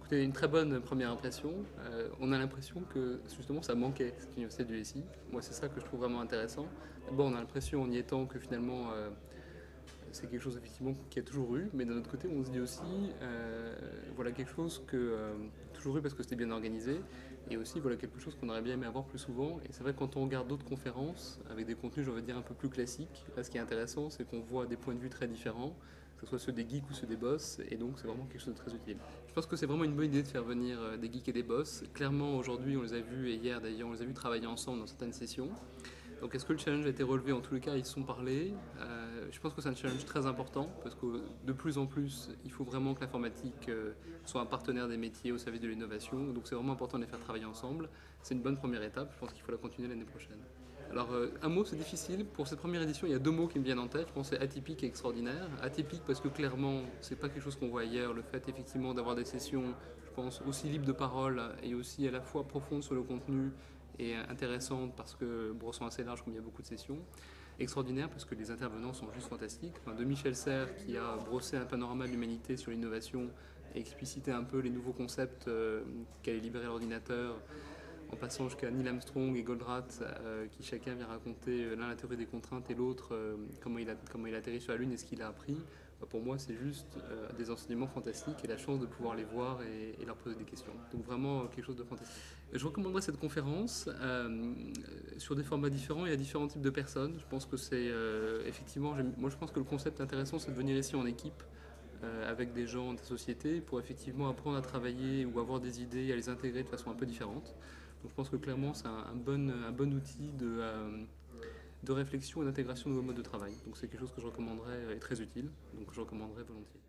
Écoutez, une très bonne première impression. On a l'impression que justement ça manquait, cette université du SI. Moi, c'est ça que je trouve vraiment intéressant. D'abord, on a l'impression en y étant que finalement c'est quelque chose effectivement qui a toujours eu, mais d'un autre côté, on se dit aussi voilà quelque chose que toujours eu parce que c'était bien organisé, et aussi voilà quelque chose qu'on aurait bien aimé avoir plus souvent. Et c'est vrai que quand on regarde d'autres conférences avec des contenus, je veux dire un peu plus classiques, là, ce qui est intéressant, c'est qu'on voit des points de vue très différents, que ce soit ceux des geeks ou ceux des boss, et donc c'est vraiment quelque chose de très utile. Je pense que c'est vraiment une bonne idée de faire venir des geeks et des boss. Clairement, aujourd'hui, on les a vus, et hier d'ailleurs, on les a vus travailler ensemble dans certaines sessions. Donc est-ce que le challenge a été relevé? En tous les cas, ils se sont parlé. Je pense que c'est un challenge très important parce que de plus en plus, il faut vraiment que l'informatique soit un partenaire des métiers au service de l'innovation. Donc c'est vraiment important de les faire travailler ensemble. C'est une bonne première étape. Je pense qu'il faut la continuer l'année prochaine. Alors un mot, c'est difficile. Pour cette première édition, il y a deux mots qui me viennent en tête. Je pense que c'est atypique et extraordinaire. Atypique parce que clairement, c'est pas quelque chose qu'on voit ailleurs. Le fait effectivement d'avoir des sessions, je pense, aussi libres de parole et aussi à la fois profondes sur le contenu et intéressante parce que brossant assez large comme il y a beaucoup de sessions. Extraordinaire parce que les intervenants sont juste fantastiques. Enfin, de Michel Serres qui a brossé un panorama de l'humanité sur l'innovation et explicité un peu les nouveaux concepts qu'allait libérer l'ordinateur, en passant jusqu'à Neil Armstrong et Goldratt qui chacun vient raconter l'un la théorie des contraintes et l'autre comment il a atterri sur la Lune et ce qu'il a appris. Pour moi, c'est juste des enseignements fantastiques et la chance de pouvoir les voir et leur poser des questions. Donc vraiment quelque chose de fantastique. Je recommanderais cette conférence sur des formats différents et à différents types de personnes. Je pense que c'est effectivement, moi je pense que le concept intéressant, c'est de venir ici en équipe avec des gens de la société pour effectivement apprendre à travailler ou avoir des idées et à les intégrer de façon un peu différente. Donc je pense que clairement c'est un bon outil de réflexion et d'intégration de nouveaux modes de travail. Donc c'est quelque chose que je recommanderais et très utile, donc je recommanderais volontiers.